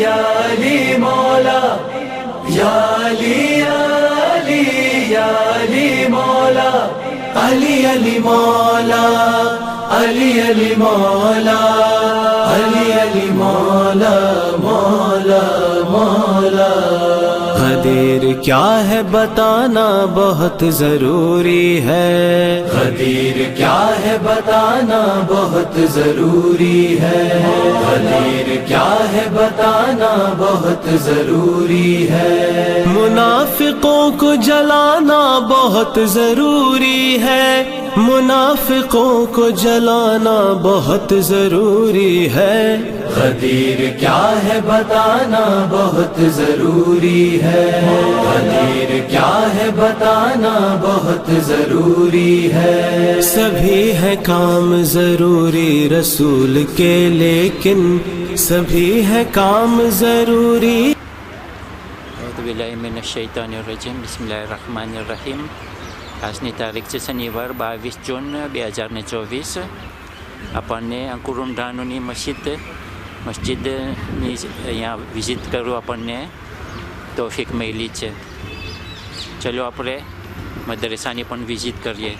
या अली मौला या अली या अली या अली मौला अली अली मौला अली अली मौला अली अली मौला मौला मौला। गदीर क्या है बताना बहुत जरूरी है, गदीर क्या है बताना बहुत जरूरी है, गदीर क्या है बताना बहुत जरूरी है। मुनाफिकों को जलाना बहुत जरूरी है, मुनाफिकों को जलाना बहुत जरूरी है। गदीर क्या है बताना बहुत जरूरी है, गदीर क्या है बताना बहुत जरूरी है। सभी है काम जरूरी रसूल के, लेकिन सभी है काम जरूरी। बिस्मिल्लाहिर्रहमानिर्रहीम। આજની તારીખ છે શનિવાર 22 જૂન 2024। આપણને અંકુરુંડાનુની મસ્જિદની અહીંયા વિઝિટ કરવું આપણને તોફીક મળી છે। ચલો આપણે મદરસાની પણ વિઝિટ કરીએ।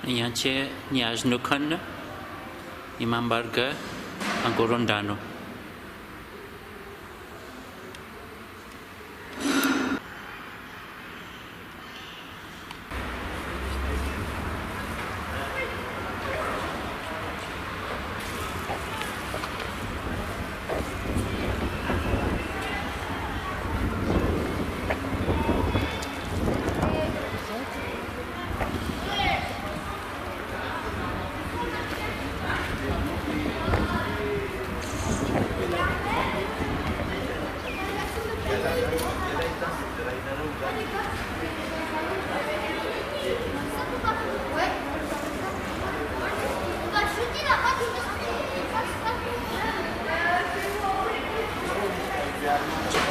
અહીંયા છે ન્યાઝનું ખંડ, ઇમામ બારગાહ અંકુરુંડાનું।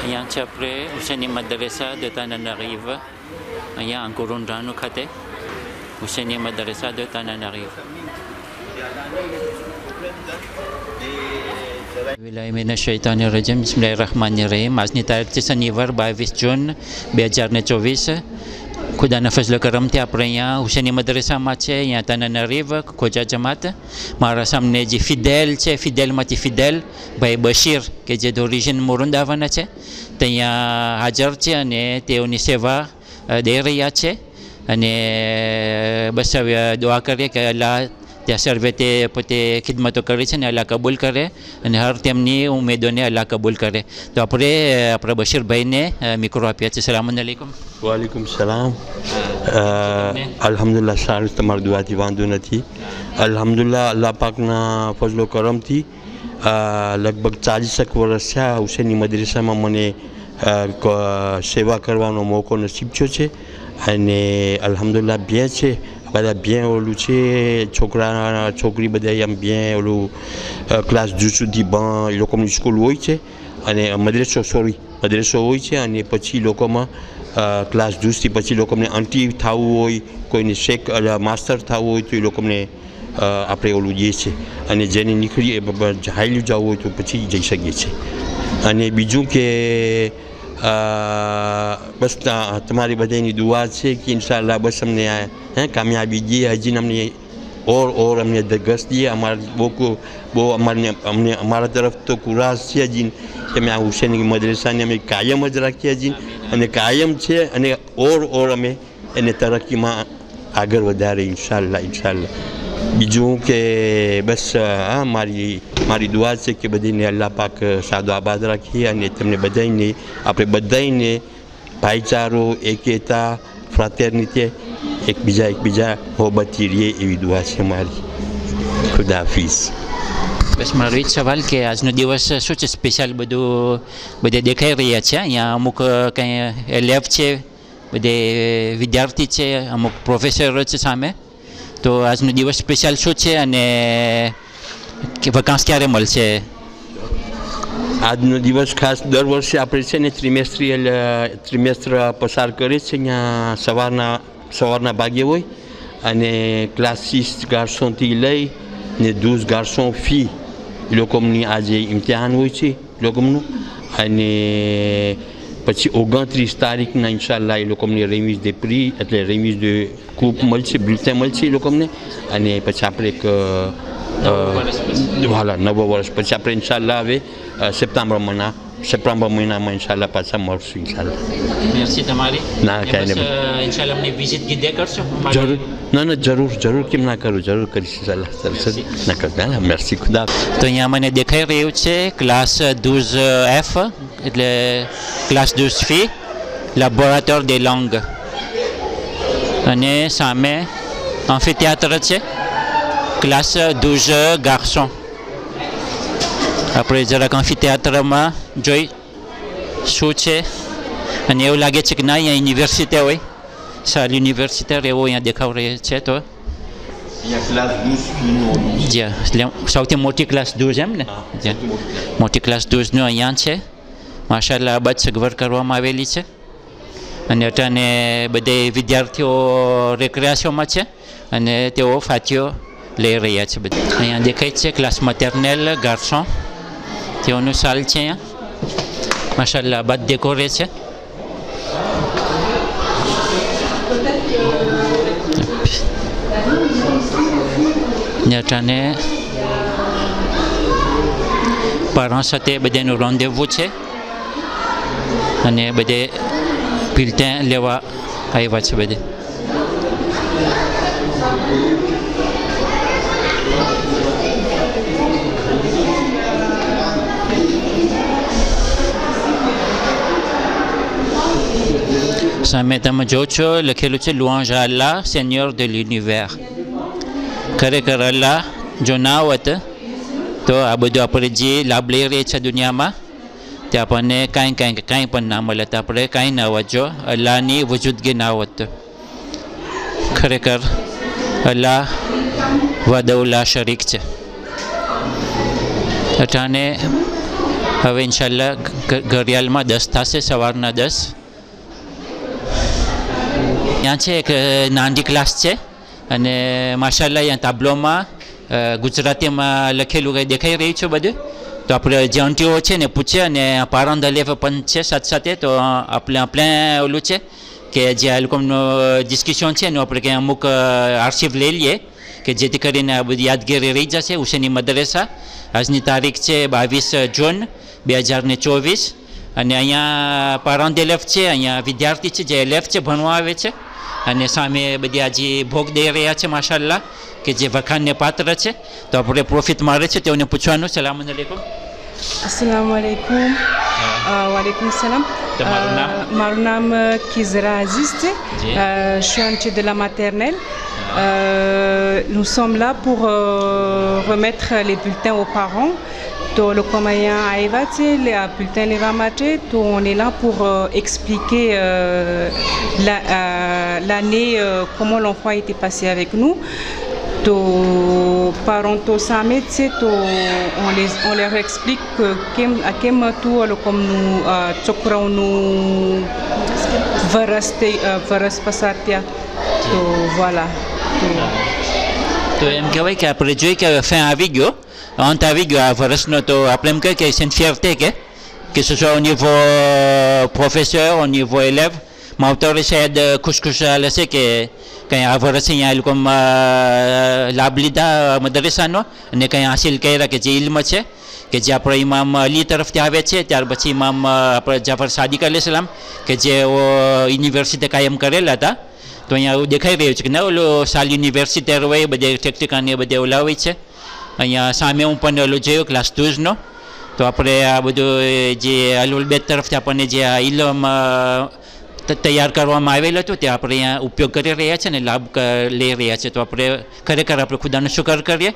અહીંયા છે આપણે હુસૈની મદરસા de Tananarive, અહીંયા અંકુરુંડાનું ખાતે હુસૈની મદરસા de Tananarive। बिस्मिल्लाहिर्रहमानिर्रहीम। बिस्मिल्लाहिर्रहमानिर्रहीम। આજની તારીખ છે શનિવાર 22 જૂન 2024। ખુદાના ફઝલ કરમથી આપણે અહીંયા હુસૈની મદરસામાં છે, અહીંયા તાનારીવ ખોજા જમાત। મારા સામને જે ફિદેલ છે, ફિદેલમાંથી ફિદેલ ભાઈ બશીર કે જે ધોરીજન મોરુંદાવાના છે તે અહીંયા હાજર છે અને તેઓની સેવા દઈ રહ્યા છે। અને બસ હવે દુઆ કરીએ કે અલ્લાહ ત્યાં સર્વે તે પોતે ખિદમતો કરી છે ને અલ્લાહ કબૂલ કરે અને હર તેમની ઉમેદોને અલ્લાહ કબૂલ કરે। તો આપણે આપણા બશીરભાઈને મિક્રો આપ્યા છે। સલામ અલૈકુમ। વાલેકુમ સલામ। અલ્હમ્દુલિલ્લાહ, સારું, તમારી દુઆથી વાંધો નથી। અલ્હમ્દુલિલ્લાહ, અલ્લાહ પાકના ફજલો કરમથી લગભગ 40 વર્ષ થયા હુસૈની મદરસામાં મને સેવા કરવાનો મોકો નસીબ થયો છે। અને અલ્હમ્દુલિલ્લાહ બે છે, બધા bien ઓલું છે, છોકરા છોકરી બધા આમ bien ઓલું ક્લાસ 2 સુધી એ લોકોની સ્કૂલ હોય છે અને મદરસો હોય છે અને પછી લોકોમાં ક્લાસ 2 થી પછી લોકોને આંટી થવું હોય, કોઈને શેખ માસ્ટર થવું હોય તો એ લોકોને આપણે ઓલું જે છે અને જેને નીકળી હાઈલું જવું હોય તો પછી જઈ શકીએ છીએ। અને બીજું કે બસ તમારી બધાની દુઆ છે કે ઇન્શાઅલ્લાહ બસ અમને કામયાબી દે, હજી અમને और અમને દરગસ દે। અમને અમારા તરફ તો કુરાશ છે હજી કે અમે આ હુસૈની મદરસાને અમે કાયમ જ રાખીએ હજી અને કાયમ છે અને और અમે એને તરક્કીમાં આગળ વધારે ઇન્શાઅલ્લાહ। બીજું કે બસ હા મારી દુઆ છે કે બધીને અલ્લાહ પાક સાદો આબાદ રાખીએ અને તમને બધાને આપણે બધાને ભાઈચારો એકતા ફ્રાટર્નિટી એકબીજા હોબતથી રહીએ એવી દુઆ છે મારી. ખુદા હાફિઝ. બસ મારો એ જ સવાલ કે આજનો દિવસ શું છે સ્પેશિયલ બધે દેખાઈ રહ્યા છે અહીંયા અમુક કંઈ લેબ છે બધે વિદ્યાર્થી છે અમુક પ્રોફેસરો છે સામે તો આજનો દિવસ સ્પેશિયલ શું છે અને વકાંશ ક્યારે મળશે? આજનો દિવસ ખાસ દર વર્ષે આપણે છે ને ત્રિમેસ્ત્ર પસાર કરીએ છીએ અહીંયા સવારના ભાગે હોય અને ક્લાસ 6 ગાર્સોનથી લઈ ને 12 ગાર્સોન ફી એ લોકોની આજે ઇમ્તિહાન હોય છે લોકોનું અને પછી 29 તારીખના ઇન્શાલ્લાહ એ લોકોને રેમિઝ દે પ્રી એટલે રેમિઝ દે કૂપ મળશે બુલેટિન મળશે એ લોકોને અને પછી આપણે એક નવો વર્ષ પછી આપણે ઇન્શાલ્લાહ હવે સપ્ટેમ્બર મહિનામાં ઇન્શાલ્લાહ પાછા મળશું ઇન્શાલ્લાહ. મેર્સી તમારી. ના કાંઈ નહીં ઇન્શાલ્લાહ અમને વિઝિટ કીધે કરશો? જરૂર ના જરૂર કેમ ના કરું જરૂર કરીશ ઇન્શાલ્લાહ. ના કરતા મેર્સી ખુદા. તો અહીંયા મને દેખાઈ રહ્યું છે ક્લાસ 12F એટલે ક્લાસ 12 ફી લેબોરેટરી des langues અને સામે એમ્ફીથિયેટર છે ક્લાસ 12 garçons. આપણે જરાક એમ્ફીથિયેટરમાં જોઈ શું છે અને એવું લાગે છે કે ના અહીંયા યુનિવર્સિટી હોય સાલ યુનિવર્સિટી એવો અહીંયા દેખાવ રહ્યો છે. તો જ્યાં સૌથી મોટી ક્લાસ 12 એમ ને જ્યાં મોટી ક્લાસ 12નો અહીંયા છે માશાલ્લાહ બધ સગવડ કરવામાં આવેલી છે અને અટાને બધે વિદ્યાર્થીઓ રેક્રિએશનમાં છે અને તેઓ ફાતીઓ લઈ રહ્યા છે. બધા અહીંયા દેખાય છે ક્લાસ મટર્નલ ગાર્સોન તેઓનું સાલ છે અહીંયા માશાલ્લાહ બધ ડેકોરે છે. અટાને parents સાથે બધાનું રોન્ડેવુ છે અને બધે બુલેટિન લેવા આવ્યા છે બધે. સામે તમે જો છો લખેલું છે louange à Allah Seigneur de l'univers. ખરેખર અલ્લાહ જો ના હોત તો આ બધું આપણે જે લાભ લઈ રહ્યા છે દુનિયામાં તે આપણને કાંઈ પણ ના મળે તો આપણે કાંઈ ના હોત જો અલ્લાહની વજૂદગી ના હોત. ખરેખર અલ્લાહ વહદહુ શરીક છે. અટાણે હવે ઇન્શાલ્લાહ ઘડિયાળમાં 10 થશે સવારના 10. ત્યાં છે એક નાની ક્લાસ છે અને માશાલ્લાહ અહીંયા તાબલોમાં ગુજરાતીમાં લખેલું કંઈ દેખાઈ રહ્યું છે બધું તો આપણે જે આંટીઓ છે ને પૂછે અને પારણ દલેફ પણ છે સાથે તો આપણે ઓલું છે કે જે આ લોકોનું ડિસ્કશન છે એનું આપણે કંઈ અમુક આર્શિવ લઈ લઈએ કે જેથી કરીને આ બધી યાદગીરી રહી જશે. હુસેની મદરેસા આજની તારીખ છે 22 જૂન 2024 અને અહીંયા પારણ દલેફ છે અહીંયા વિદ્યાર્થી છે જે લેફ છે ભણવા આવે છે અને સામે બધી આજે ભોગ દઈ રહ્યા છે માશાલ્લાહ કે જે વખાણને પાત્ર છે તો આપણે પ્રોફિટ મારે છે તેઓને પૂછવાનું. સલામ અલૈકુમ. अस्सलाम वालेकुम. वालेकुम सलाम. મારું નામ Kizra Aziz છે. Je suis en de la maternelle. Nous sommes là pour remettre les bulletins aux parents. To le commandant arriva, les bulletins les ramassés. To on est là pour expliquer l'année, comment l'enfant a été passé avec nous. To parents to samet, to on leur explique que à quel tout le comme nous chokra nous varas passatia. To voilà. તો એમ કહેવાય કે આપણે જોઈ કે ફેં આવી ગયો અંત આવી ગયો આ વર્ષનો તો આપણે એમ કહીએ કે c'est une fierté que ce soit au niveau professeur, au niveau élève માવતરે શાયદ ખુશખુશાલ હશે કે કંઈ આ વર્ષે અહીંયા એ લોકો લાભ લીધા મદરેસાનો અને કંઈ હાસિલ કર્યા કે જે ઇલ્મ છે કે જે આપણે ઇમામ અલી તરફથી આવે છે ત્યાર પછી ઇમામ આપણે જાફર સાદિક અલૈહિસ્સલામ કે જે યુનિવર્સિટી કાયમ કરેલા હતા તો અહીંયા દેખાઈ રહ્યું છે કે ના ઓલો સાલ યુનિવર્સિટર હોય બધે ટેકનિકાને બધે ઓલા હોય છે. અહીંયા સામે હું પણ ઓલું જોયું ક્લાસ 12નો. તો આપણે આ બધું જે અલ-ઉલબેત તરફથી આપણને જે આ ઇલમ તૈયાર કરવામાં આવેલું હતું તે આપણે અહીંયા ઉપયોગ કરી રહ્યા છે ને લાભ લઈ રહ્યા છે. તો આપણે ખરેખર આપણે ખુદાનો શુકર કરીએ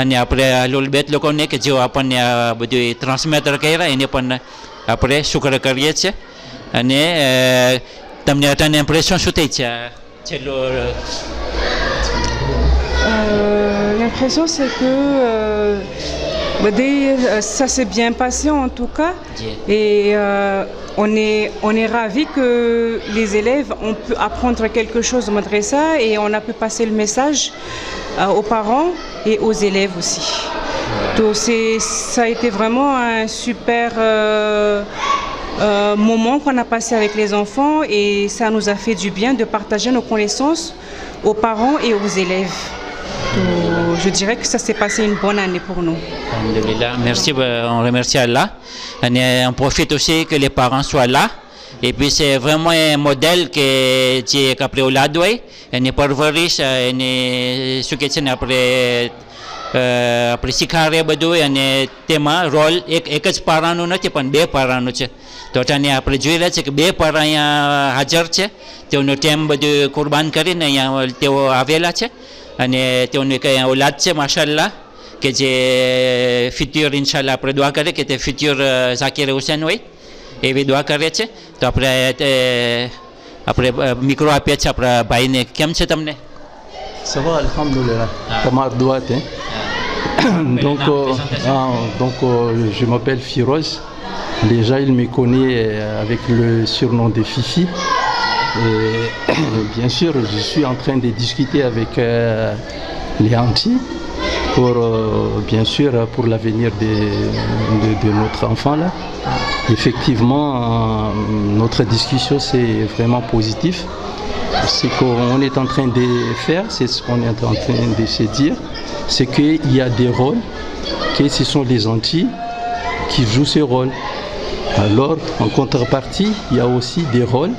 અને આપણે અલ-ઉલબેત લોકોને કે જેઓ આપણને આ બધું ટ્રાન્સમિટર કર્યા એને પણ આપણે શુકર કરીએ છીએ. અને તમને અત્યારે ઇમ્પ્રેશન શું થઈ છે છેલ્લું? L'impression c'est que ça s'est bien passé en tout cas et on est ravis que les élèves ont pu apprendre quelque chose au madrasa et on a pu passer le message aux parents et aux élèves aussi. Donc ça a été vraiment un super moment qu'on a passé avec les enfants et ça nous a fait du bien de partager nos connaissances aux parents et aux élèves. Donc, je dirais que ça s'est passé une bonne année pour nous. Alhamdulillah, merci, on remercie Allah. Et on profite aussi que les parents soient là. Et puis c'est vraiment un modèle qui est après au ladoué. Et n'est pas riche, et n'est ce qui est après શીખાડે બધું અને તેમાં રોલ એક જ પારાનું નથી પણ બે પારાનું છે. તો અત્યારે આપણે જોઈ રહ્યા છીએ કે બે પારા અહીંયા હાજર છે. તેઓનો ટાઈમ બધું કુરબાન કરીને અહીંયા તેઓ આવેલા છે અને તેઓની કંઈ ઓલાદ છે માશાલ્લાહ કે જે ફ્યુચર ઇન્શાલ્લાહ આપણે દુઆ કરીએ કે તે ફ્યુચર ઝાકીર હુસૈન હોય એવી દુઆ કરીએ છીએ. તો આપણે મિક્રો આપીએ છીએ આપણા ભાઈને. કેમ છે તમને? Ça va, alhamdoulilah. Tamar Douate. Donc, je m'appelle Firoz. Déjà, il me connaît avec le surnom de Fifi. Et bien sûr, je suis en train de discuter avec les Antilles pour, bien sûr, pour l'avenir de notre enfant là. Effectivement, notre discussion c'est vraiment positif. Ce qu'on est en train de faire, c'est ce qu'on est en train de se dire, c'est qu'il y a des rôles, que ce sont les Antilles qui jouent ce rôle. Alors, en contrepartie, il y a aussi des rôles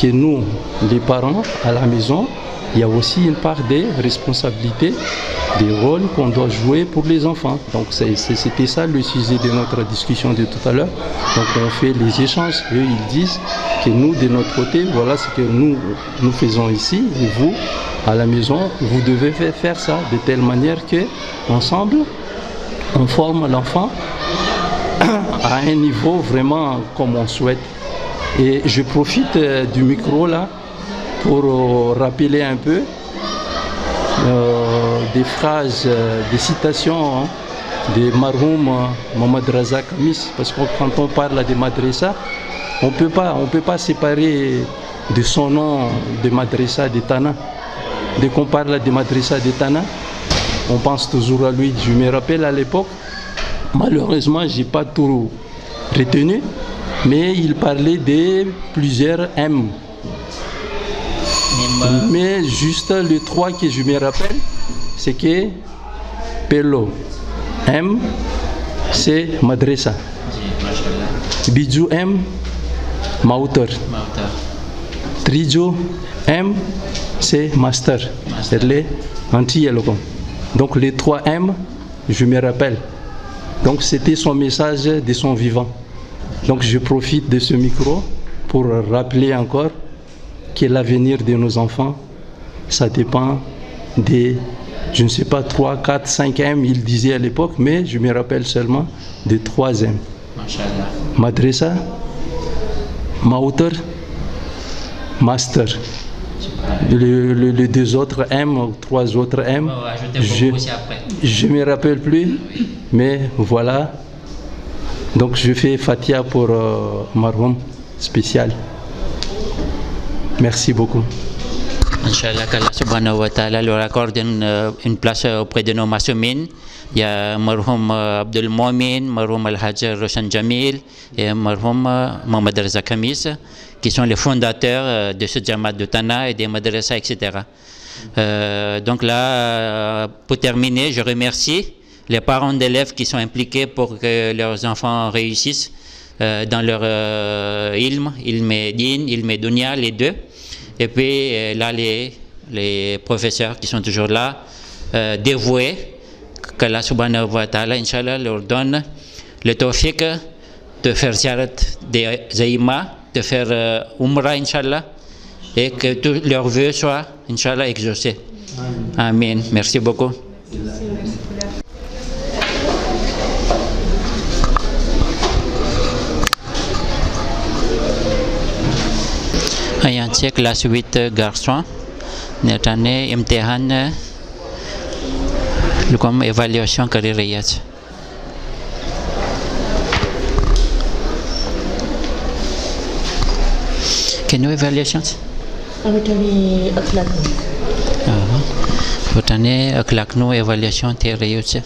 que nous, les parents, à la maison, il y a aussi une part des responsabilités, des rôles qu'on doit jouer pour les enfants. Donc c'était ça le sujet de notre discussion de tout à l'heure. Donc on fait les échanges. Eux, ils disent que nous, de notre côté, voilà ce que nous faisons ici. Et vous, à la maison, vous devez faire ça de telle manière que, ensemble, on forme l'enfant à un niveau vraiment comme on souhaite. Et je profite du micro là pour rappeler un peu des phrases, des citations de Marhoum Mohamed Raza Khamis, parce que quand on parle de Madrasa, on peut pas séparer de son nom de Madrasa de Tana. Dès qu'on parle de Madrasa de Tana, on pense toujours à lui. Je me rappelle à l'époque, malheureusement, j'ai pas tout retenu, mais il parlait de plusieurs M. Mais juste les trois que je me rappelle, c'est que Pelo, M, c'est Madrasa. Bidjou M, Mauter. Trijo M, c'est Master. C'est les anti-élocons. Donc les trois M, je me rappelle. Donc c'était son message de son vivant. Donc je profite de ce micro pour rappeler encore que l'avenir de nos enfants, ça dépend des, je ne sais pas, 3, 4, 5 M, il disait à l'époque, mais je me rappelle seulement de 3 M. Madrasa, Mauter, Master. Les deux autres M, 3 autres M, je ne me rappelle plus, mais voilà. Donc je fais Fatia pour Marhoum spécial. Merci beaucoup. Inch'Allah, qu'Allah subhanahu wa ta'ala leur accorde une place auprès de nos masoumines. Il y a Marhoum Abdul Momin, Marhoum Al-Hajar Roshan Jamil et Marhoum Mohamed Raza Khamis, qui sont les fondateurs de ce Jamaat de Tana et des madrasa, etc. Donc là, pour terminer, je remercie les parents d'élèves qui sont impliqués pour que leurs enfants réussissent dans leur ilm et din, ilm et dunya, les deux. Et puis là, les professeurs qui sont toujours là, dévoués, qu'Allah subhanahu wa ta'ala, Inch'Allah, leur donne le tawfiq de faire ziarat des zaïma, de faire umrah, Inch'Allah, et que tous leurs vœux soient, Inch'Allah, exaucés. Amen. Merci beaucoup. Ayant cek classe 8 garçon, netane imtihan comme évaluation carrière. Quelle évaluation? Avutani akhlak. Avutani akhlak no évaluation théorie છે.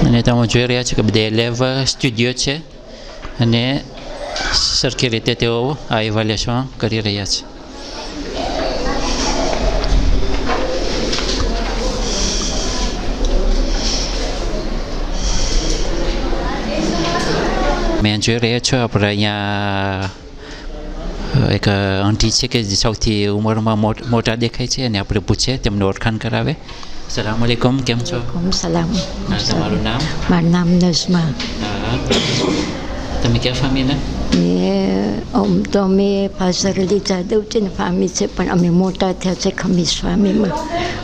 અને તમે જોઈ રહ્યા છો કે બધા élèves studio છે અને સરખી રીતે તેઓ આ ઇવેલ્યુએશન કરી રહ્યા છે. મેં જોઈ રહ્યા છો આપણે અહીંયા એક આંટી છે કે સૌથી ઉંમરમાં મોટા દેખાય છે અને આપણે પૂછે તેમને ઓળખાણ કરાવે. સલામ અલૈકુમ, કેમ છો? સલામ. તમારું નામ? મારું નામ નઝમા. તમે ક્યાં ફામીના? તો અમે ફાઝરલી જાદવ છે ને ફામી છે, પણ અમે મોટા થયા છે ખમીસ ફામીમાં.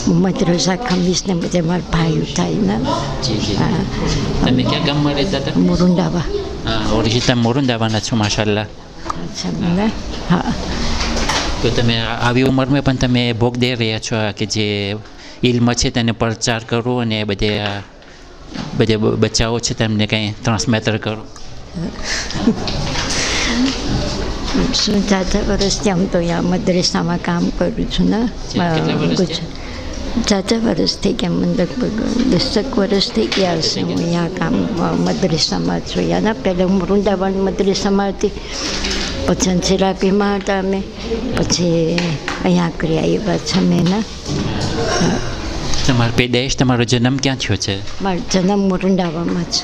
મોહમ્મદ રઝા ખમીસ ને બધે મારા ભાઈઓ થાય ને. તમે ક્યાં ગામમાં રહેતા હતા? મોરુંડાવા. ઓરિજિનલ મોરુંડાવાના છો, માશાલ્લાહ. હા. તો તમે આવી ઉંમરમાં પણ તમે ભોગ દઈ રહ્યા છો કે જે ઇલ્મ છે તેને પ્રચાર કરો અને બધે બચ્ચાઓ છે તેમને કંઈ ટ્રાન્સમેટર કરો. શું 4 વર્ષથી આમ તો અહીંયા મદ્રેસામાં કામ કરું છું ને. 4 વર્ષ થઈ ગયા, મને લગભગ 10 વર્ષ થઈ ગયા હશે હું અહીંયા કામ મદ્રેસામાં છું. અહીંયાના પહેલાં હું વૃંદાવન મદ્રેસામાં હતી, પછી સિરાપીમાં હતા અમે, પછી અહીંયા કરી આવ્યા છે અમે ના. તમારો પેદાઈશ, તમારો જન્મ ક્યાં થયો છે? મારો જન્મ મોરુંડાવામાં છે.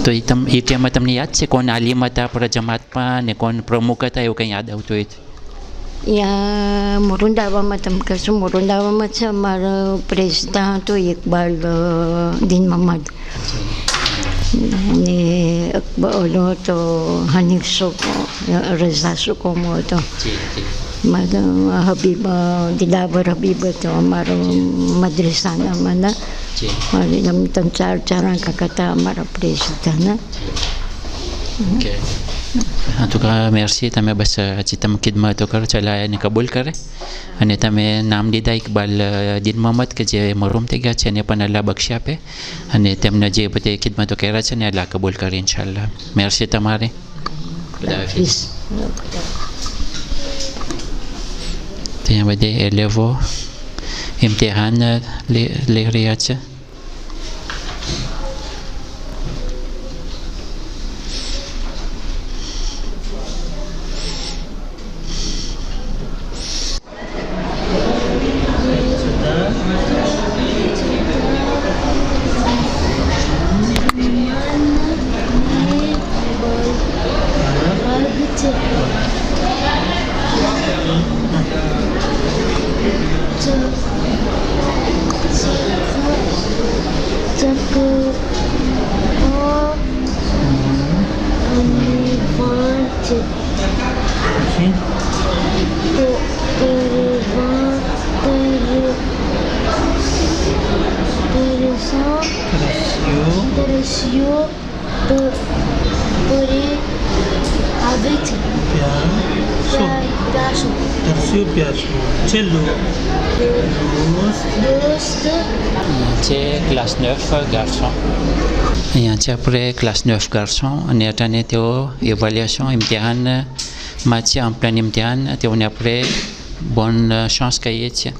તો એ ટાઈમમાં તમને યાદ છે કોણ આલિમ હતા આપણા જમાતમાં ને કોણ પ્રમુખ હતા, એવું કંઈ યાદ આવતું હોય? અહીંયા મોરુંડાવામાં તમે કહેશો, મોરુંડાવામાં છે અમારો પ્રેસિડન્ટ હતો ઇકબાલ દીન મહમ્મદ, ને ઓલો હતો હનીફ સોકો, રઝા સોકોમો હતો, હબીબ દિલાવર હબીબ હતો અમારો મદ્રેસાના મને. એમ 3-4 જણા હતા અમારા president. En tout cas, merci. તમે બસ હજી તમે ખિદમત તો કરો, ચાલો એને કબૂલ કરે. અને તમે નામ લીધા ઇકબાલ દીન મોહમ્મદ કે જે મરહૂમ થઈ ગયા છે, એને પણ અલ્લાહ બક્ષી આપે અને તેમને જે બધી ખિદમતો કર્યા છે ને અલ્લાહ કબૂલ કરે ઇન્શાલ્લાહ. મેરસી તમારે. ત્યાં બધે એલેવો ઇમ્તિહાન લઈ રહ્યા છે. ક્લાસ 9 garçon. અહીંયા છે આપણે ક્લાસ 9 garçon અને અટાને તેઓ ઇવેલ્યુએશન ઇમ્તિહાનમાં છે, en plein ઇમ્તિહાન. તેઓને આપણે bonne chance કહીએ છીએ.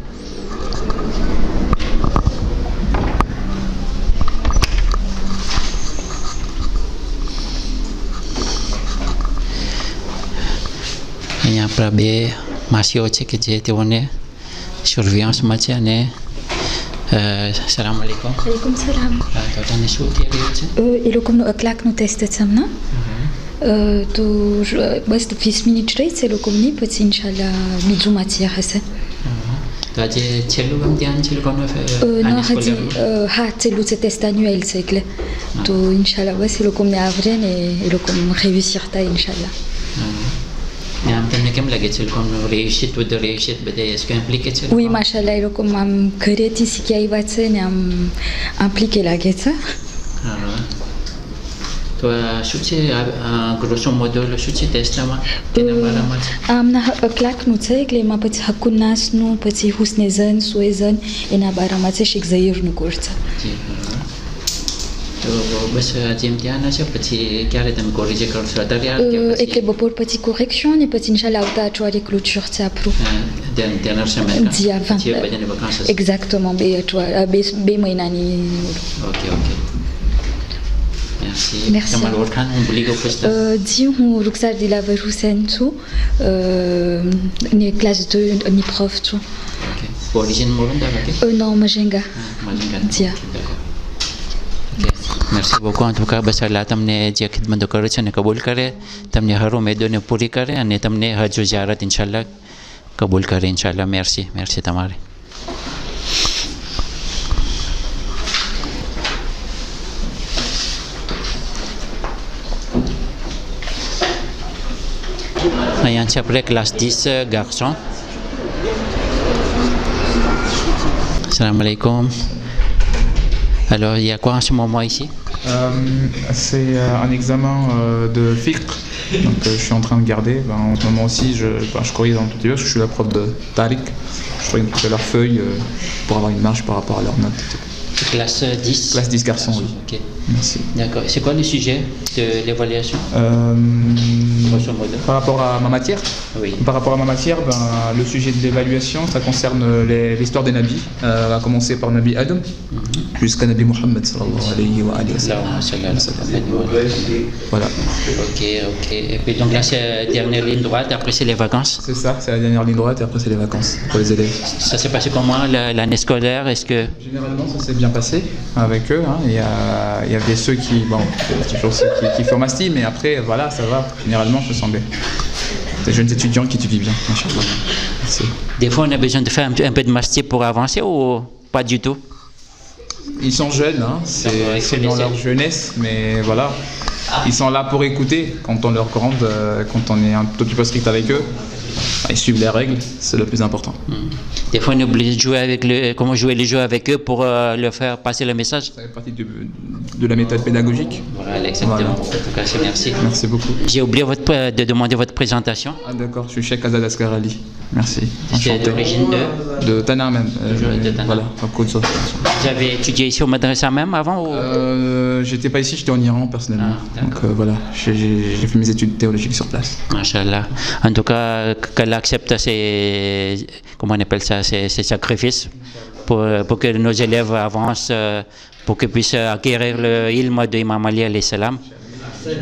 અહીંયા આપણા 2 માસીઓ છે કે જે તેઓને સર્વિયાન્સમાં છે. અને સલામ અલૈકુમ. Alaikum salam. તો તને શું થઈ રહ્યું છે? એ લોકોનું અકલાકનું ટેસ્ટ છે હમણાં, تو بس في 5 minutes c'est le communique पछि inchallah mijuma tia hasan Tu as dit cello comme tiens cello comme non hadi ha cello c'est test annuel c'est clair تو inchallah بس le comme avril et le comme réussir ta inchallah نعم تنا كم لقيت لكم réussite ou de réussite بدأ est-ce que impliqué cello oui machallah le comme am créati si qui va être am impliqué la guette toi شو grosso modo le شو test là amna claque nu țegle ma păți hakunas nu păți husnezen suezen ena baramațe și exair nu curță بس امتحان așa păți chiar te corrige că să tăria e că bă por păți correction e păți inchallah auta choare clôture ți apru dernière semaine dia 20 exactement be choare be măinani ok Merci. Merci. Kamal Orkan, on voulait que vous Dis on Luxar de la Varousentu, ni classe 2 ni prof tu. Ok. Origine Morunda avec? Non, Majenga. Majenga. Dia. Merci beaucoup en tout cas बस अल्लाह तुमने जे खिदमत करे छने कबूल करे तुमने हर उम्मीदों ने पूरी करे અને तुमने हज ज़ियारत इंशाल्लाह कबूल करे इंशाल्लाह merci તમારે Ayant après classe 10 garçons. Salam alaikum. Alors il y a quoi en ce moment ici? C'est un examen de fiqh. Donc je suis en train de garder. En ce moment aussi je corrige un tout petit peu parce que je suis la prof de Tariq. Je corrige un petit peu leurs feuilles pour avoir une marge par rapport à leurs notes. Classe 10. Classe 10 garçons, oui. Ok. Merci. D'accord. C'est quoi le sujet de l'évaluation? Grosso modo. Par rapport à ma matière? Oui. Par rapport à ma matière, le sujet de l'évaluation, ça concerne l'histoire des nabis, à commencer par Nabi Adam jusqu'à Nabi Muhammad sallallahu alayhi wa sallam. Voilà. Ok. Et puis donc là c'est la dernière ligne droite, après c'est les vacances? C'est ça, c'est la dernière ligne droite et après c'est les vacances pour les élèves. Ça s'est passé comment l'année scolaire? Est-ce que... Généralement ça s'est bien passé avec eux. Hein. Il y avait ceux qui, toujours ceux qui font masti, mais après voilà, ça va. Généralement je me sens bien. Des jeunes étudiants qui étudient bien. Merci. Des fois on a besoin de faire un peu de masti pour avancer ou pas du tout? Ils sont jeunes, hein. C'est dans leur jeunesse, mais voilà. Ils sont là pour écouter quand on leur commande, quand on est un tout petit peu strict avec eux. Ils suivent les règles, c'est le plus important. Des fois, on est obligé de jouer comment jouer les jeux avec eux pour leur faire passer le message. Ça fait partie de la méthode pédagogique. Voilà, exactement. Voilà. En tout cas, merci. Merci beaucoup. J'ai oublié de demander votre présentation. Ah d'accord, je suis Cheikh Azad Askarali. Merci. C'est d'origine de Tana même. Voilà, à Côte. Vous avez étudié ici au Madrasa même avant ou... J'étais pas ici, j'étais en Iran personnellement. Donc voilà, j'ai fait mes études théologiques sur place. Machallah. En tout cas, qu'elle accepte ces, comment on appelle ça, ces sacrifices pour que nos élèves avancent, pour qu'ils puissent acquérir le ilm de Imam Ali alayhi salam.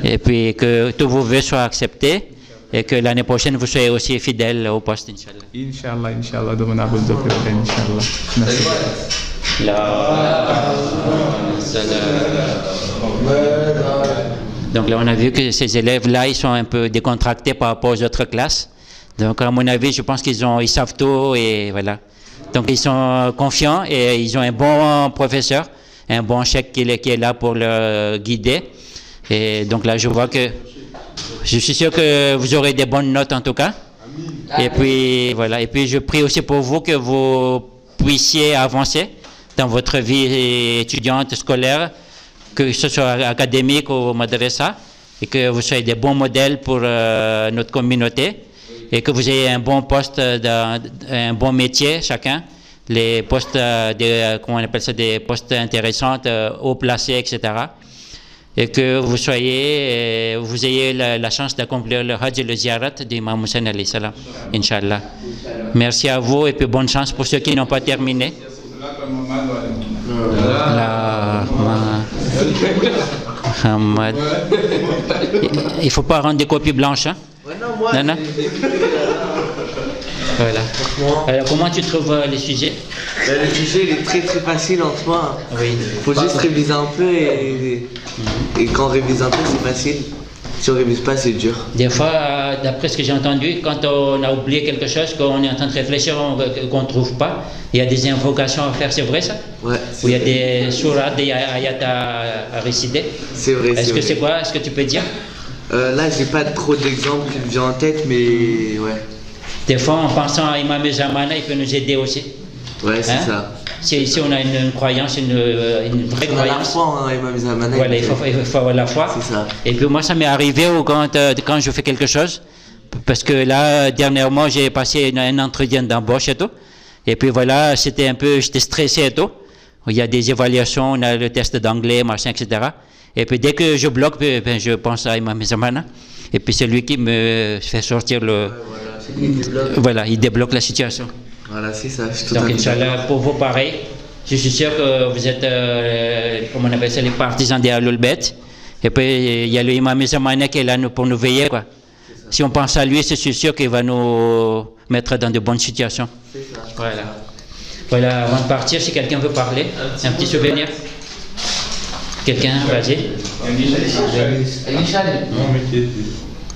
Et puis que tous vos vœux soient acceptés et que l'année prochaine vous soyez aussi fidèles au poste, Inch'Allah. Inch'Allah, de mon abus de Inch'Allah. Merci. Donc là, on a vu que ces élèves-là, ils sont un peu décontractés par rapport aux autres classes. Donc à mon avis, je pense ils savent tout et voilà. Donc ils sont confiants et ils ont un bon professeur, un bon chef qui est là pour le guider. Et donc là, je vois que je suis sûr que vous aurez des bonnes notes en tout cas. Et puis voilà. Et puis je prie aussi pour vous que vous puissiez avancer dans votre vie étudiante, scolaire, que ce soit académique ou madrasa, et que vous soyez des bons modèles pour notre communauté, et que vous ayez un bon poste, un bon métier chacun, les postes, comment on appelle ça, des postes intéressants, haut placés, etc. Et que vous ayez la chance d'accomplir le Hajj et le Ziyarat d'Imam Hussein alayhi salam, Inch'Allah. Merci à vous et puis bonne chance pour ceux qui n'ont pas terminé. Il ne faut pas rendre des copies blanches. Hein? Non. Voilà. Alors, comment tu trouves les sujets? Le sujet il est très très facile en soi. Oui. Il faut juste réviser un peu et quand on révise un peu c'est facile. Si on révise pas, c'est dur. Des fois, d'après ce que j'ai entendu, quand on a oublié quelque chose, qu'on est en train de réfléchir, qu'on ne trouve pas, il y a des invocations à faire, c'est vrai ça? Ouais. Où il y a des sourates, des ayats à réciter. C'est vrai. Est-ce que c'est quoi? Est-ce que tu peux dire? Là, j'ai pas trop d'exemples qui me viennent en tête, mais ouais. Des fois, en pensant à Imam Zamana, il peut nous aider aussi. Ouais, c'est ça. Si on a une croyance, une vraie croyance. La foi, hein, Imam Zamana. Voilà, il faut avoir la foi. C'est ça. Et puis moi, ça m'est arrivé quand je fais quelque chose, parce que là, dernièrement, j'ai passé un entretien d'embauche et tout. Et puis voilà, j'étais stressé et tout. Il y a des évaluations, on a le test d'anglais, machin, etc. Et puis dès que je bloque, je pense à Imam Zamana. Et puis c'est lui qui me fait sortir le... Voilà, il débloque la situation. Voilà, c'est ça. Donc, Inch'Allah, pour vous, pareil, je suis sûr que vous êtes, comment on appelle ça, les partisans des Ahlul Bayt. Et puis, il y a le Imam Zamana qui est là pour nous veiller, quoi. Si on pense à lui, je suis sûr qu'il va nous mettre dans de bonnes situations. Voilà. Voilà, avant de partir, si quelqu'un veut parler, un petit souvenir. Quelqu'un, vas-y.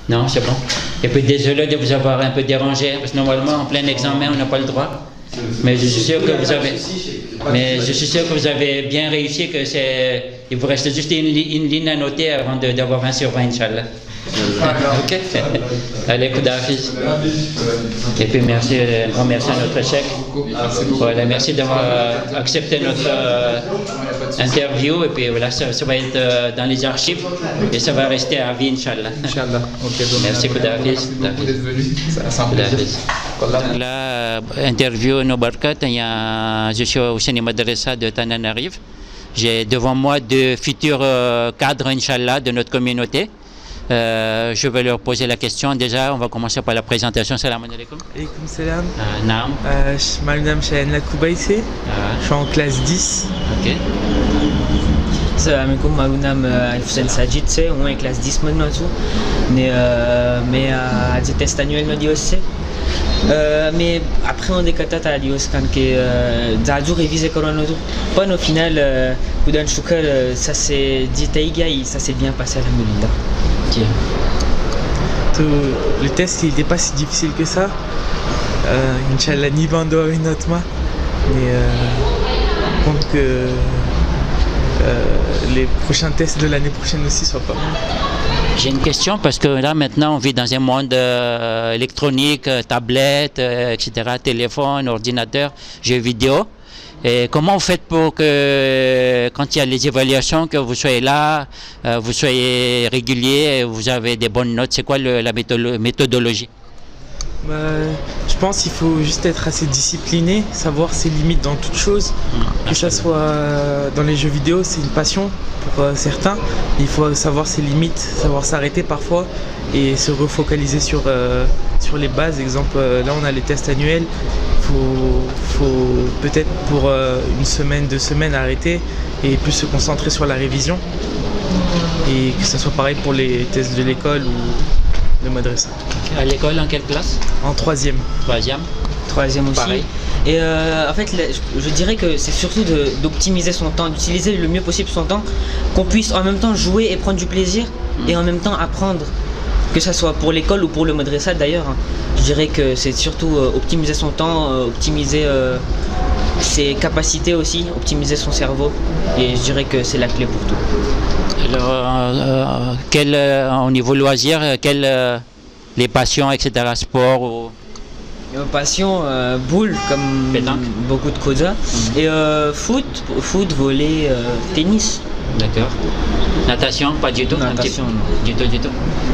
Non, c'est bon. Et puis désolé de vous avoir un peu dérangé, parce que normalement en plein examen on n'a pas le droit. Mais je suis sûr que vous avez bien réussi, que il vous reste juste une ligne à noter avant d'avoir 20 sur 20, Inch'Allah. Ok. Allez, Koudafiz. Et puis merci, un grand merci à notre chèque. Voilà, merci d'avoir accepté notre interview. Et puis voilà, ça va être dans les archives et ça va rester à vie, Inch'Allah. Inch'Allah. Okay, merci, Koudafiz. Beaucoup d'être venu. C'est un plaisir. La interview No Barkat, je suis au Husseini Madrasa de Tananarive. J'ai devant moi deux futurs cadres, Inch'Allah, de notre communauté. Je vais leur poser la question. Déjà, on va commencer par la présentation. Salam alaikum. Alaikum salam. Naam. Malnam Shahen Lakoubaïsé. Je suis en classe 10. Ok. Salam alaikum. Malnam Hussein Sajid, on est en classe 10 maintenant. Mais à des tests annuels, on dit aussi. Mais après on décate à l'IOSCAN que Zadou révisé Corona pas au final Koudan Choukal ça s'est dit Taïgaï, ça s'est bien passé à la Le test il n'était pas si difficile que ça. Inch'Allah ni bando une autre main. Mais je compte que les prochains tests de l'année prochaine aussi soient pas mal. J'ai une question parce que là maintenant on vit dans un monde électronique, tablette, etc., téléphone, ordinateur, jeux vidéo. Et comment vous faites pour que quand il y a les évaluations, que vous soyez là, vous soyez régulier, vous avez des bonnes notes? C'est quoi la méthodologie? Je pense qu'il faut juste être assez discipliné, savoir ses limites dans toute chose, que ça soit dans les jeux vidéo, c'est une passion pour certains, il faut savoir ses limites, savoir s'arrêter parfois et se refocaliser sur les bases. Exemple, là on a les tests annuels, faut peut-être pour une semaine, 2 semaines arrêter et plus se concentrer sur la révision et que ce soit pareil pour les tests de l'école ou de madrasa. À l'école, en quelle classe? En 3e. 3e aussi. Pareil. Et en fait, je dirais que c'est surtout d'optimiser son temps, d'utiliser le mieux possible son temps, qu'on puisse en même temps jouer et prendre du plaisir et en même temps apprendre, que ce soit pour l'école ou pour le madrasa d'ailleurs. Je dirais que c'est surtout optimiser son temps, optimiser ses capacités aussi, optimiser son cerveau, et je dirais que c'est la clé pour tout. Alors, au niveau loisir, les passions, etc., sport ou... Passion, boule, comme pétanque. Beaucoup de Koza, et foot, volley, tennis. D'accord. Natation, pas du tout? Natation, non. Du tout.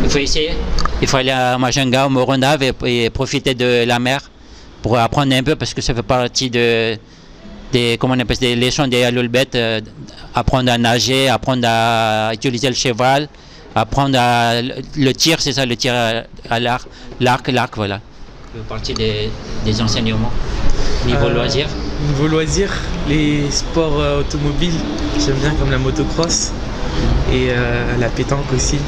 Il faut essayer. Il faut aller à Majanga, au Moronave et profiter de la mer pour apprendre un peu, parce que ça fait partie des leçons des Ahlul Bayt, apprendre à nager, apprendre à utiliser le cheval, apprendre le tir, c'est ça, le tir à l'arc, voilà. Ça fait partie des enseignements. Niveau loisir? Niveau loisir, les sports automobiles, j'aime bien comme la motocross et la pétanque aussi.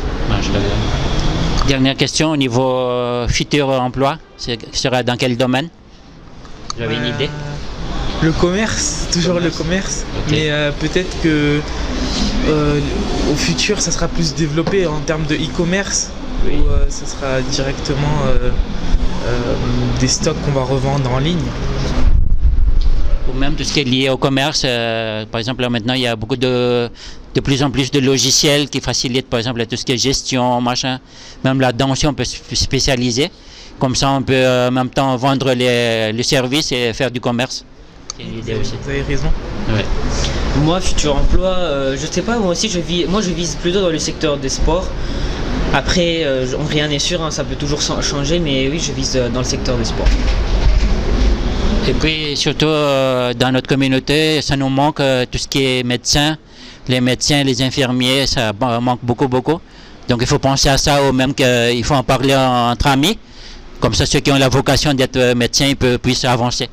Dernière question, au niveau futur emploi, ce sera dans quel domaine? Vous avez une idée? Le commerce, toujours le commerce, okay. Mais peut-être que au futur, ça sera plus développé en termes de e-commerce, Oui. où ça sera directement des stocks qu'on va revendre en ligne. Ou même tout ce qui est lié au commerce. Par exemple, là, maintenant, il y a beaucoup de plus en plus de logiciels qui facilitent, par exemple, tout ce qui est gestion, machin. Même là-dedans aussi, on peut se spécialiser. Comme ça, on peut en même temps vendre les services et faire du commerce. C'est une idée aussi. Vous avez raison. Ouais. Moi, futur emploi, je sais pas, moi aussi je vise plutôt dans le secteur des sports. Après, rien n'est sûr, hein, ça peut toujours changer, mais oui, je vise dans le secteur des sports. Et puis surtout dans notre communauté, ça nous manque tout ce qui est médecin. Les médecins, les infirmiers, ça manque beaucoup. Donc il faut penser à ça, ou même qu'il faut en parler entre amis. Comme ça, ceux qui ont la vocation d'être médecins, ils puissent avancer.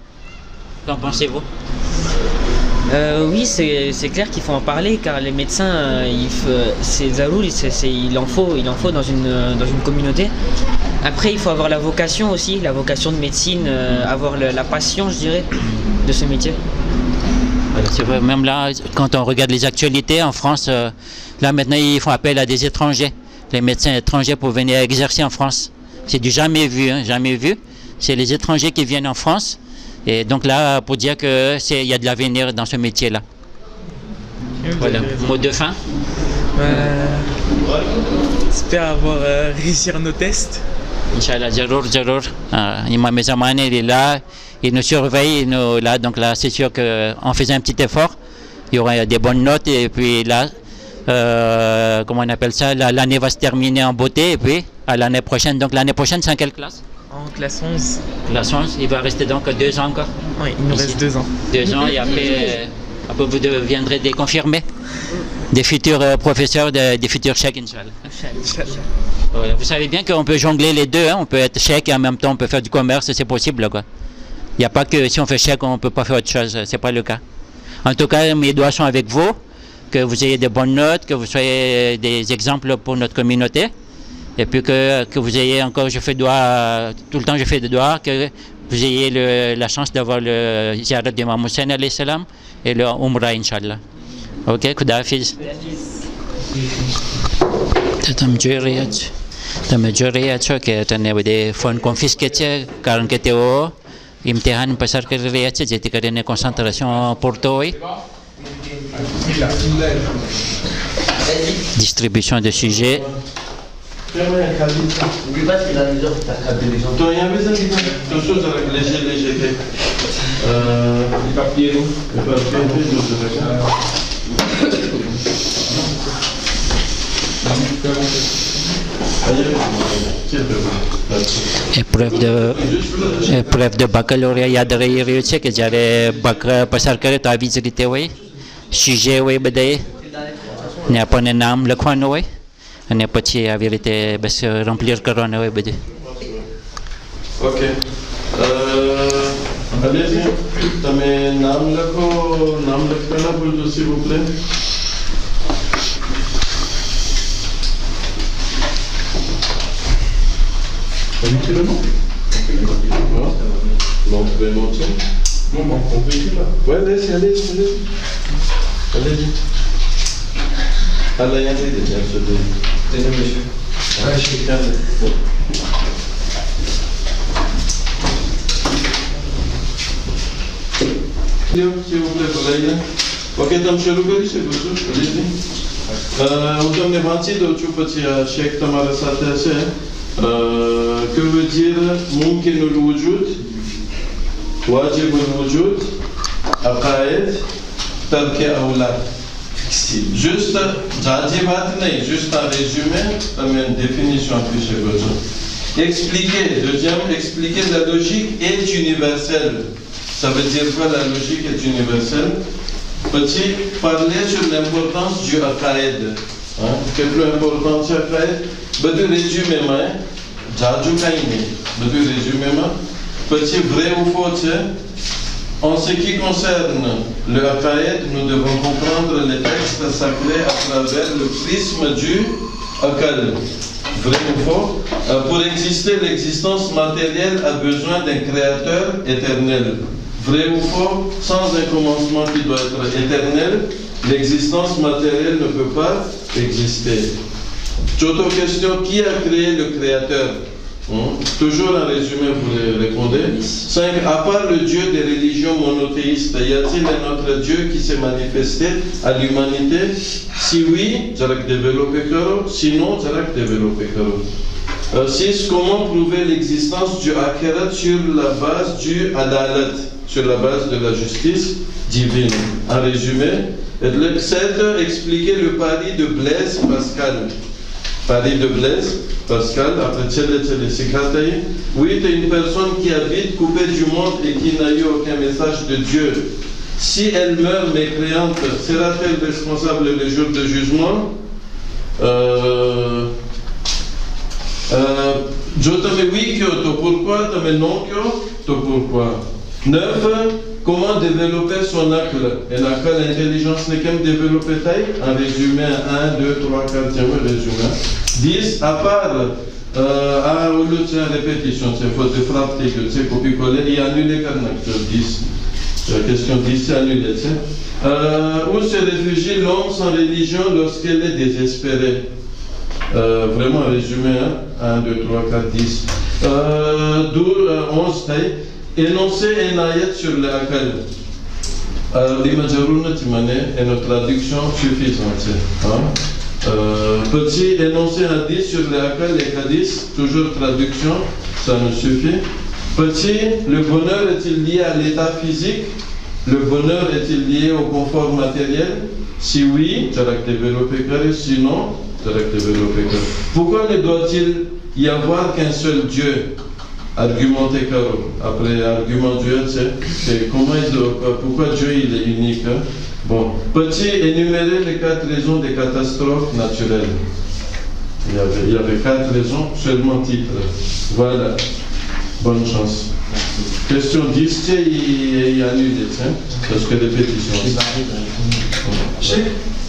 Qu'en pensez-vous? Oui, c'est clair qu'il faut en parler, car les médecins, c'est zarouri, il en faut dans une communauté. Après, il faut avoir la vocation aussi, la vocation de médecine, avoir la passion, je dirais, de ce métier. C'est vrai, même là, quand on regarde les actualités en France, là maintenant, ils font appel à des étrangers, les médecins étrangers pour venir exercer en France. C'est du jamais vu, hein, jamais vu. C'est les étrangers qui viennent en France. Et donc là, pour dire qu'il y a de l'avenir dans ce métier-là. Voilà, mot de fin. J'espère avoir réussi nos tests. Inch'Allah, Jarour. Imam Zamane, il est là, il nous surveille, là, donc là, c'est sûr qu'en faisant un petit effort, il y aura des bonnes notes, et puis là, comment on appelle ça, l'année va se terminer en beauté, et puis à l'année prochaine. Donc l'année prochaine, c'est en quelle classe? En classe 11. Classe 11, il va rester donc 2 ans encore? Oui, il nous reste 2 ans. 2 ans, et après vous deviendrez des confirmés, des futurs professeurs, des futurs cheikhs, Inch'Allah. Voilà. Vous savez bien qu'on peut jongler les deux, hein. On peut être cheikh et en même temps on peut faire du commerce, c'est possible, quoi. Il n'y a pas que si on fait cheikh on ne peut pas faire autre chose, c'est pas le cas. En tout cas, mes doigts sont avec vous, que vous ayez de bonnes notes, que vous soyez des exemples pour notre communauté, et puis que vous ayez encore, je fais doigt, tout le temps je fais des doigts, que vous ayez la chance d'avoir le ziyarat d'Imam Hussein alayhi salam et le Umrah, Inch'Allah. Ok, Khuda Hafiz. Majoriyat que tenait des fonds confisqués car que teo imtihan pasar ke riat jadi kerana concentration pour toi. Distribution de sujets. Épreuve de baccalauréat याद रही રહ્યું છે કે જ્યારે બાક પસાર કરે તો આવી જ રીતે હોય, sujet હોય બધાએ, ને આપણને નામ લખવાનું હોય અને પછી આવી રીતે બસ રમ્પ્લીર કરવાનું હોય બધું. Ok. Allez-y, તમે નામ લખવાના ભૂલજો s'il vous plaît. Indiquez le nom. Bon, vous pouvez monter. Non, on peut écrire là. Ouais, allez-y. Allez-y. Allah yazıydı ya söyledi. Denemiş. Her şey kendi. S'il vous plaît, collègue. Ok, tam शुरू करी શકો છો. Allez-y. હું તમને વાંચી દઉં છું, પછી આ શેખ તમારા સાથે હશે. Que veut dire ممكن الوجود, واجب الوجود, عقائد, ترك أولاد. Juste, j'adibat नहीं, juste un résumé, une définition plus besoin. Expliquer la logique est universelle. Ça veut dire quoi la logique est universelle? Petit, parler sur l'importance du aqaïd. Quelle est l'importance du aqaïd? Bedou résumé mais, j'adjoue kaïné. Bedou résumé mais, petit vrai ou faux, en ce qui concerne le aqaïd, nous devons comprendre les textes sacrés à travers le prisme du aqal. Vrai ou faux? Pour exister, l'existence matérielle a besoin d'un créateur éternel. Vrai ou faux, sans un commencement qui doit être éternel, l'existence matérielle ne peut pas exister. Autre question, qui a créé le créateur? Toujours en résumé, vous répondez. 5. À part le Dieu des religions monothéistes, y a-t-il un autre Dieu qui s'est manifesté à l'humanité? Si oui, j'aurais développé Karo. Sinon, j'aurais développé Karo. 6. Comment prouver l'existence du Akhirat sur la base du Adalat, sur la base de la justice divine? En résumé. 7. Expliquer le pari de Blaise Pascal. Pari de Blaise Pascal, après Tchele Sikhatei. Oui, tu es une personne qui habite coupée du monde et qui n'a eu aucun message de Dieu. Si elle meurt mécréante, sera-t-elle responsable le jour de jugement? Je te mets oui, pourquoi, te mets non, pourquoi. 9. Comment développer son acte? Et l'intelligence n'est qu'un développer taille. En résumé, 1, 2, 3, 4, résumé. 10. À part, au lieu de répétition, c'est faute de frappe, c'est copier-coller, il y a annulé 10. La question 10, c'est annulé. Où se réfugie l'homme sans religion lorsqu'elle est désespérée? Vraiment, résumé, 1, 2, 3, 4, 10. 11 taille. Énoncer un ayat sur le akal. L'imajrouna timane est notre traduction suffisante. Petit énoncer un hadith sur le akal et hadith, toujours traduction, ça nous suffit. Petit, le bonheur est-il lié à l'état physique? Le bonheur est-il lié au confort matériel? Si oui, j'aurais développé carré, sinon, j'aurais développé carré. Pourquoi ne doit-il y avoir qu'un seul Dieu? Argumenter Caro. Après, argument Dieu, c'est pourquoi Dieu il est unique. Bon, petit, énumérer les 4 raisons des catastrophes naturelles. Il y avait 4 raisons, seulement titre. Voilà. Bonne chance. Question 10, il y a annulé, parce que répétition.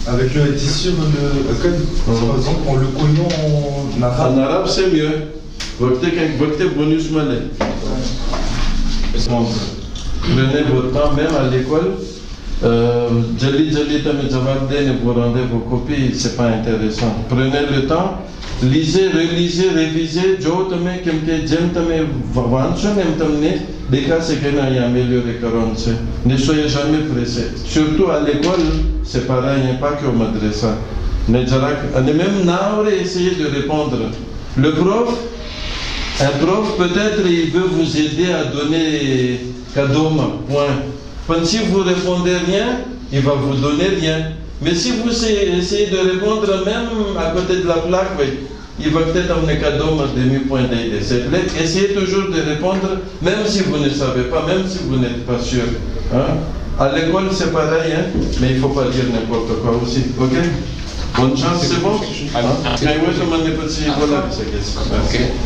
Avec le hadith sur le code, par exemple, on le connaît en arabe. En arabe, c'est mieux. Votre bonus malais. Prenez votre temps, même à l'école. Vous rendez vos copies, c'est pas intéressant. Prenez le temps, lisez, relisez, révisez. Ne soyez jamais pressé. Surtout à l'école, c'est pareil, pas qu'au madrasa. Même Naouré essayez de répondre. Le prof, un prof, peut-être il veut vous aider à donner cadeau, point. Quand si vous ne répondez rien, il va vous donner rien. Mais si vous essayez de répondre même à côté de la plaque, oui, il va peut-être amener cadeau à demi-point d'aide. Essayez toujours de répondre, même si vous ne savez pas, même si vous n'êtes pas sûr. Hein? À l'école, c'est pareil, hein? Mais il ne faut pas dire n'importe quoi aussi. Ok? Bonne chance, c'est bon? Ok,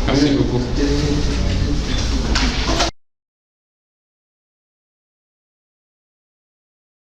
merci beaucoup.